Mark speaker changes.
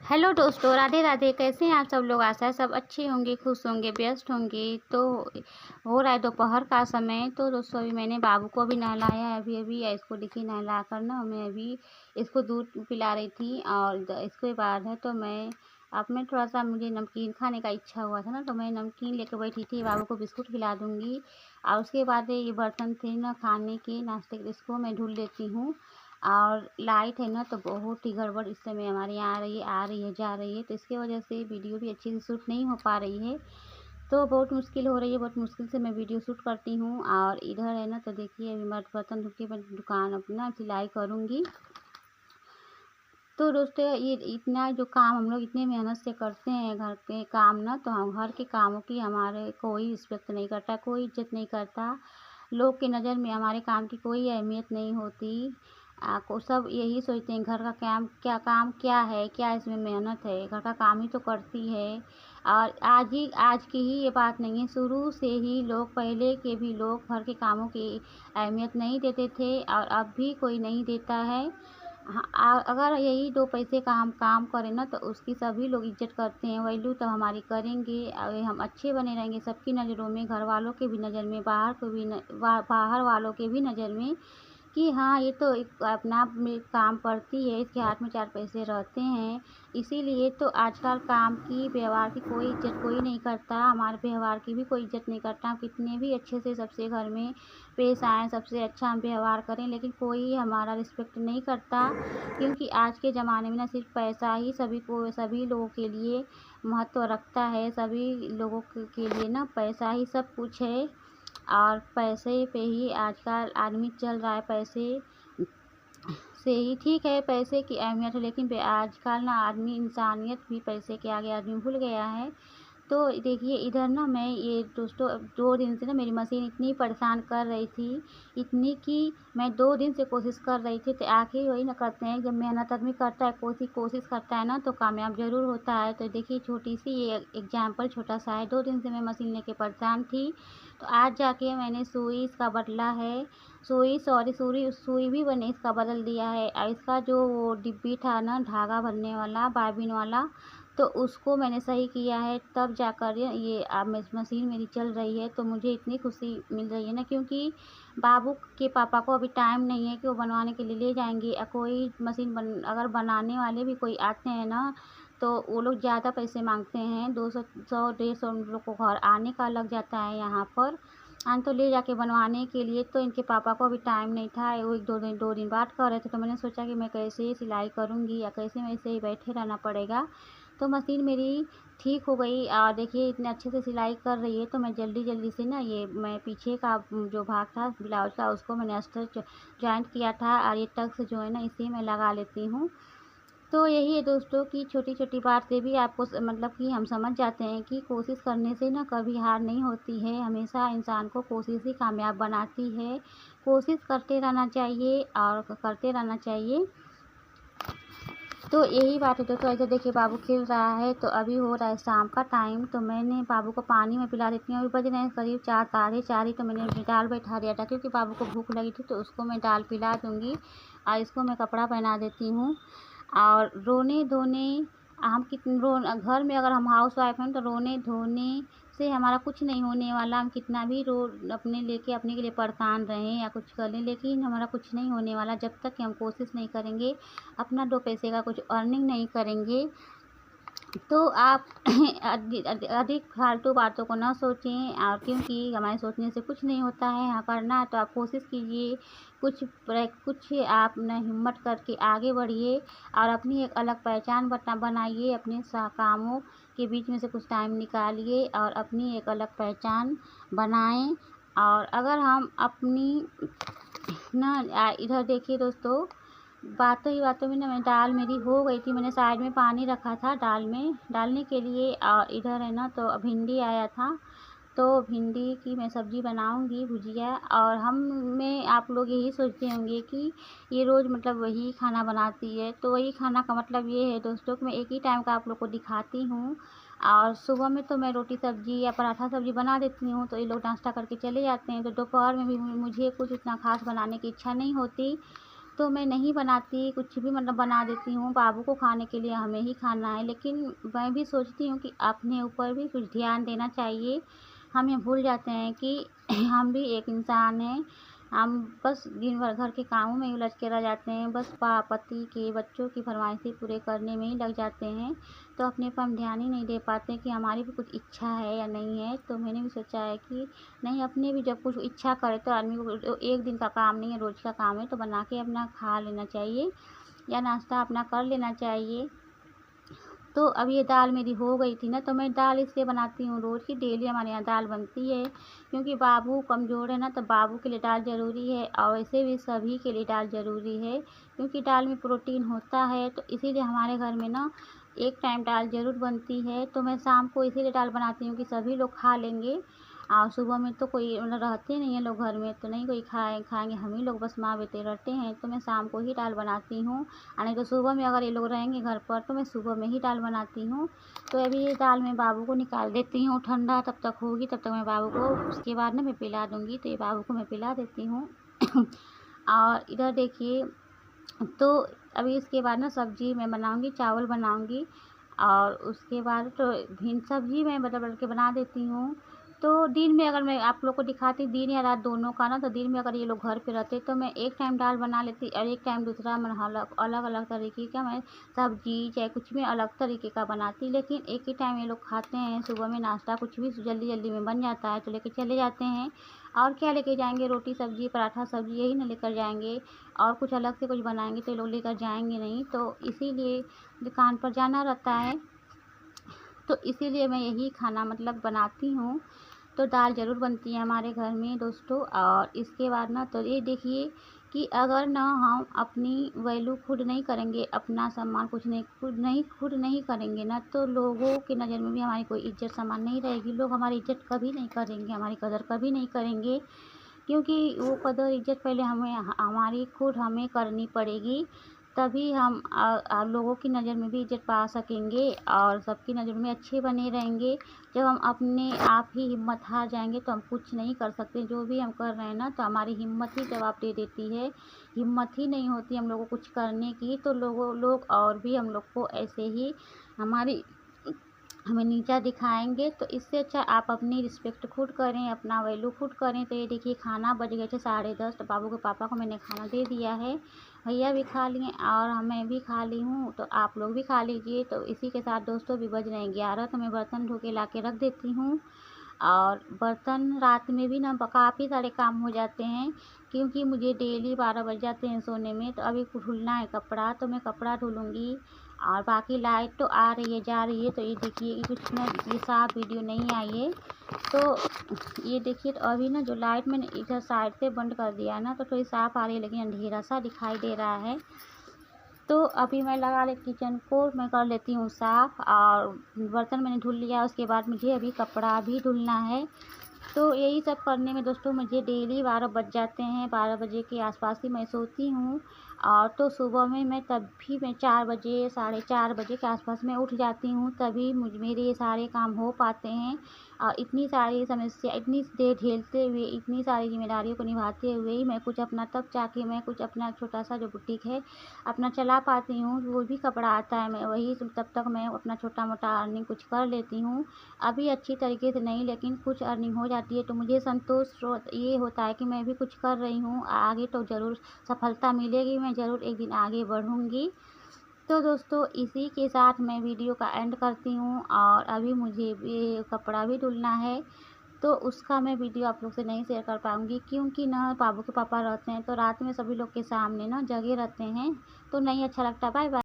Speaker 1: Hello दोस्तों, राधे राधे। कैसे हैं आप सब लोग? आशा है सब अच्छे होंगे, खुश होंगे, व्यस्त होंगे। तो हो रहा है दोपहर का समय। तो दोस्तों अभी मैंने बाबू को भी नहलाया है। अभी अभी इसको देखिए नहला कर ना मैं अभी इसको दूध पिला रही थी। और इसके बाद है तो मैं अब मैं थोड़ा सा मुझे नमकीन खाने का इच्छा हुआ था ना, तो मैं नमकीन लेके बैठी थी। बाबू को बिस्कुट खिला दूँगी और उसके बाद ये बर्तन थे ना खाने के, नाश्ते के, इसको मैं धुल लेती हूँ। और लाइट है ना तो बहुत ही गड़बड़ इस समय हमारे यहाँ आ रही है जा रही है, तो इसकी वजह से वीडियो भी अच्छे से शूट नहीं हो पा रही है। तो बहुत मुश्किल हो रही है, बहुत मुश्किल से मैं वीडियो शूट करती हूँ। और इधर है ना तो देखिए अभी मैं बर्तन धो के मैं दुकान अपना सिलाई करूँगी। तो दोस्तों ये इतना जो काम हम लोग इतने मेहनत से करते हैं घर के काम ना, तो हम घर के कामों की हमारे कोई रिस्पेक्ट नहीं करता, कोई इज्जत नहीं करता। लोग की नज़र में हमारे काम की कोई अहमियत नहीं होती। को सब यही सोचते हैं घर का काम क्या है, क्या इसमें मेहनत है, घर का काम ही तो करती है। और आज की ही ये बात नहीं है, शुरू से ही लोग, पहले के भी लोग घर के कामों की अहमियत नहीं देते थे और अब भी कोई नहीं देता है। हाँ, अगर यही दो पैसे का हम काम करें ना तो उसकी सभी लोग इज्जत करते हैं, वैल्यू तो हमारी करेंगे और हम अच्छे बने रहेंगे सबकी नज़रों में, घर वालों के भी नज़र में, बाहर वालों के भी नज़र में, कि हाँ ये तो एक अपना में काम करती है, इसके हाथ में चार पैसे रहते हैं। इसीलिए तो आजकल काम की, व्यवहार की कोई इज्जत कोई नहीं करता, हमारे व्यवहार की भी कोई इज्जत नहीं करता। हम कितने भी अच्छे से सबसे घर में पेश आएँ, सबसे अच्छा हम व्यवहार करें, लेकिन कोई हमारा रिस्पेक्ट नहीं करता। क्योंकि आज के ज़माने में ना सिर्फ पैसा ही सभी लोगों के लिए महत्व रखता है। सभी लोगों के लिए ना पैसा ही सब कुछ है और पैसे पे ही आजकल आदमी चल रहा है। पैसे से ही ठीक है, पैसे की अहमियत है, लेकिन आजकल ना आदमी इंसानियत भी पैसे के आगे आदमी भूल गया है। तो देखिए इधर ना मैं ये दोस्तों 2 दिन से ना मेरी मशीन इतनी परेशान कर रही थी, इतनी कि मैं 2 दिन से कोशिश कर रही थी। तो आखिर वही ना कहते हैं, जब मेहनत आदमी करता है, कोशिश करता है ना तो कामयाब ज़रूर होता है। तो देखिए छोटी सी ये एग्जाम्पल छोटा सा है, 2 दिन से मैं मशीन लेके परेशान थी। तो आज जाके मैंने सुई इसका बदला है, सुई भी मैंने इसका बदल दिया है। और इसका जो वो डिब्बी था ना धागा भरने वाला, बाबिन वाला, तो उसको मैंने सही किया है, तब जाकर ये अब मशीन मेरी चल रही है। तो मुझे इतनी खुशी मिल रही है ना, क्योंकि बाबू के पापा को अभी टाइम नहीं है कि वो बनवाने के लिए ले जाएंगे। कोई मशीन अगर बनाने वाले भी कोई आते हैं ना तो वो लोग ज़्यादा पैसे मांगते हैं, 100 उन लोग को घर आने का लग जाता है यहाँ पर। तो ले जाके बनवाने के लिए तो इनके पापा को अभी टाइम नहीं था, वो 1-2 दिन बाद कर रहे थे। तो मैंने सोचा कि मैं कैसे सिलाई करूँगी या कैसे मैं ऐसे ही बैठे रहना पड़ेगा। तो मशीन मेरी ठीक हो गई और देखिए इतने अच्छे से सिलाई कर रही है। तो मैं जल्दी जल्दी से ना ये मैं पीछे का जो भाग था ब्लाउज का उसको मैंने अस्तर जॉइंट किया था और ये टक्स जो है ना इसी में लगा लेती हूँ। तो यही है दोस्तों कि छोटी छोटी बातें भी आपको मतलब कि हम समझ जाते हैं कि कोशिश करने से ना कभी हार नहीं होती है, हमेशा इंसान को कोशिश ही कामयाब बनाती है। कोशिश करते रहना चाहिए और करते रहना चाहिए। तो यही बात है दोस्तों। ऐसे देखिए बाबू खेल रहा है, तो अभी हो रहा है शाम का टाइम, तो मैंने बाबू को पानी में पिला देती हूँ। अभी बज रहे हैं करीब 4, साढ़े 4 ही। तो मैंने दाल बैठा दिया था क्योंकि बाबू को भूख लगी थी, तो उसको मैं दाल पिला दूँगी और इसको मैं कपड़ा पहना देती हूँ। और रोने धोने हम कितने घर में अगर हम हाउस वाइफ हैं तो रोने धोने से हमारा कुछ नहीं होने वाला। हम कितना भी अपने के लिए परेशान रहें या कुछ कर लें, लेकिन हमारा कुछ नहीं होने वाला जब तक कि हम कोशिश नहीं करेंगे, अपना 2 पैसे का कुछ अर्निंग नहीं करेंगे। तो आप अधिक फालतू बातों को ना सोचें, और क्योंकि हमारे सोचने से कुछ नहीं होता है। हाँ करना है तो आप कोशिश कीजिए, कुछ आप ना हिम्मत करके आगे बढ़िए और अपनी एक अलग पहचान बनाइए। अपने कामों के बीच में से कुछ टाइम निकालिए और अपनी एक अलग पहचान बनाएं। और अगर हम अपनी ना इधर देखिए दोस्तों, बातों ही बातों में ना मैं दाल मेरी हो गई थी। मैंने साइड में पानी रखा था दाल में डालने के लिए, और इधर है ना तो भिंडी आया था, तो भिंडी की मैं सब्ज़ी बनाऊंगी भुजिया। और आप लोग यही सोचते होंगे कि ये रोज़ मतलब वही खाना बनाती है, तो वही खाना का मतलब ये है दोस्तों कि मैं एक ही टाइम का आप लोग को दिखाती हूँ। और सुबह में तो मैं रोटी सब्ज़ी या पराठा सब्ज़ी बना देती हूँ, तो ये लोग नाश्ता करके चले जाते हैं। तो दोपहर में भी मुझे कुछ इतना खास बनाने की इच्छा नहीं होती, तो मैं नहीं बनाती, कुछ भी मतलब बना देती हूँ, बाबू को खाने के लिए हमें ही खाना है। लेकिन मैं भी सोचती हूँ कि अपने ऊपर भी कुछ ध्यान देना चाहिए। हम ये भूल जाते हैं कि हम भी एक इंसान हैं। हम बस दिन भर घर के कामों में ही उलझ के रह जाते हैं, बस पति के, बच्चों की फरमाइशें पूरे करने में ही लग जाते हैं। तो अपने पर हम ध्यान ही नहीं दे पाते कि हमारी भी कुछ इच्छा है या नहीं है। तो मैंने भी सोचा है कि नहीं, अपने भी जब कुछ इच्छा करे तो आदमी को, एक दिन का काम नहीं है, रोज़ का काम है, तो बना के अपना खा लेना चाहिए या नाश्ता अपना कर लेना चाहिए। तो अब ये दाल मेरी हो गई थी ना, तो मैं दाल इसलिए बनाती हूँ रोज़ की, डेली हमारे यहाँ दाल बनती है। क्योंकि बाबू कमज़ोर है ना, तो बाबू के लिए दाल ज़रूरी है और वैसे भी सभी के लिए दाल ज़रूरी है। क्योंकि दाल में प्रोटीन होता है, तो इसीलिए हमारे घर में ना एक टाइम दाल ज़रूर बनती है। तो मैं शाम को इसीलिए दाल बनाती हूँ कि सभी लोग खा लेंगे। और सुबह में तो कोई मतलब रहते नहीं हैं लोग घर में, तो नहीं कोई खाएंगे, हम ही लोग बस माँ बेटे रहते हैं। तो मैं शाम को ही दाल बनाती हूँ, और नहीं तो सुबह में अगर ये लोग रहेंगे घर पर तो मैं सुबह में ही दाल बनाती हूँ। तो अभी ये दाल मैं बाबू को निकाल देती हूँ, ठंडा तब तक होगी, तब तक मैं बाबू को, उसके बाद ना मैं पिला दूँगी। तो ये बाबू को मैं पिला देती हूँ। और इधर देखिए, तो अभी इसके बाद ना सब्ज़ी मैं बनाऊँगी, चावल बनाऊँगी। और उसके बाद तो भिंड सब्ज़ी मैं बदल के बना देती हूँ। तो दिन में अगर मैं आप लोग को दिखाती दिन या रात दोनों का ना, तो दिन में अगर ये लोग घर पे रहते तो मैं एक टाइम दाल बना लेती और एक टाइम दूसरा मैं अलग अलग तरीके का मैं सब्ज़ी चाहे कुछ भी अलग तरीके का बनाती। लेकिन एक ही टाइम ये लोग खाते हैं, सुबह में नाश्ता कुछ भी जल्दी जल्दी में बन जाता है तो लेके चले जाते हैं। और क्या लेके जाएंगे, रोटी सब्ज़ी पराठा सब्ज़ी यही ना लेकर जाएंगे। और कुछ अलग से कुछ बनाएंगे तो ये लोग लेकर जाएंगे नहीं, तो इसीलिए दुकान पर जाना रहता है। तो इसीलिए मैं यही खाना मतलब बनाती हूँ। तो दाल ज़रूर बनती है हमारे घर में दोस्तों। और इसके बाद ना तो ये देखिए कि अगर ना हम अपनी वैल्यू खुद नहीं करेंगे, अपना सम्मान खुद नहीं करेंगे ना, तो लोगों की नज़र में भी हमारी कोई इज़्ज़त सम्मान नहीं रहेगी। लोग हमारी इज़्ज़त कभी नहीं करेंगे, हमारी कदर कभी नहीं करेंगे। क्योंकि वो कदर इज़्ज़त पहले हमारी खुद हमें करनी पड़ेगी, तभी हम लोगों की नज़र में भी इज़्ज़त पा सकेंगे और सबकी नज़र में अच्छे बने रहेंगे। जब हम अपने आप ही हिम्मत हार जाएंगे तो हम कुछ नहीं कर सकते। जो भी हम कर रहे हैं ना, तो हमारी हिम्मत ही जवाब दे देती है। हिम्मत ही नहीं होती हम लोगों को कुछ करने की, तो लोग और भी हम लोग को ऐसे ही हमें नीचा दिखाएंगे। तो इससे अच्छा आप अपनी रिस्पेक्ट खुद करें, अपना वैल्यू खुद करें। तो ये देखिए खाना बज गए थे 10:30, तो बाबू के पापा को मैंने खाना दे दिया है, भैया भी खा लिए और मैं भी खा ली हूँ। तो आप लोग भी खा लीजिए। तो इसी के साथ दोस्तों भी बज रहे हैं 11, तो मैं बर्तन धो के ला के रख देती हूँ। और बर्तन रात में भी ना काफ़ी सारे काम हो जाते हैं, क्योंकि मुझे डेली 12 बज जाते हैं सोने में। तो अभी धुलना है कपड़ा, तो मैं कपड़ा धुलूँगी। और बाकी लाइट तो आ रही है जा रही है, तो ये देखिए कुछ ना ये साफ वीडियो नहीं आई है। तो ये देखिए, तो अभी ना जो लाइट मैंने इधर साइड से बंद कर दिया है ना, तो थोड़ी साफ आ रही है, लेकिन अंधेरा सा दिखाई दे रहा है। तो अभी मैं लगा ले किचन को मैं कर लेती हूँ साफ़। और बर्तन मैंने धुल लिया, उसके बाद मुझे अभी कपड़ा भी धुलना है। तो यही सब करने में दोस्तों मुझे डेली 12 बज जाते हैं। 12 बजे के आसपास ही मैं सोती हूँ। और तो सुबह में मैं तब भी मैं 4 बजे 4:30 बजे के आसपास मैं उठ जाती हूँ, तभी मेरे ये सारे काम हो पाते हैं। और इतनी सारी समस्या, इतनी देर झेलते हुए, इतनी सारी जिम्मेदारियों को निभाते हुए ही मैं कुछ अपना, तब जाके मैं कुछ अपना छोटा सा जो बुटीक है अपना चला पाती हूँ। वो भी कपड़ा आता है, मैं वही तब तक मैं अपना छोटा मोटा अर्निंग कुछ कर लेती हूँ। अभी अच्छी तरीके से नहीं, लेकिन कुछ अर्निंग हो जाती है तो मुझे संतोष ये होता है कि मैं भी कुछ कर रही हूँ। आगे तो ज़रूर सफलता मिलेगी, मैं ज़रूर एक दिन आगे बढ़ूँगी। तो दोस्तों इसी के साथ मैं वीडियो का एंड करती हूँ। और अभी मुझे भी कपड़ा भी धुलना है, तो उसका मैं वीडियो आप लोग से नहीं शेयर कर पाऊँगी, क्योंकि ना बाबू के पापा रहते हैं तो रात में सभी लोग के सामने ना जगे रहते हैं, तो नहीं अच्छा लगता। Bye bye.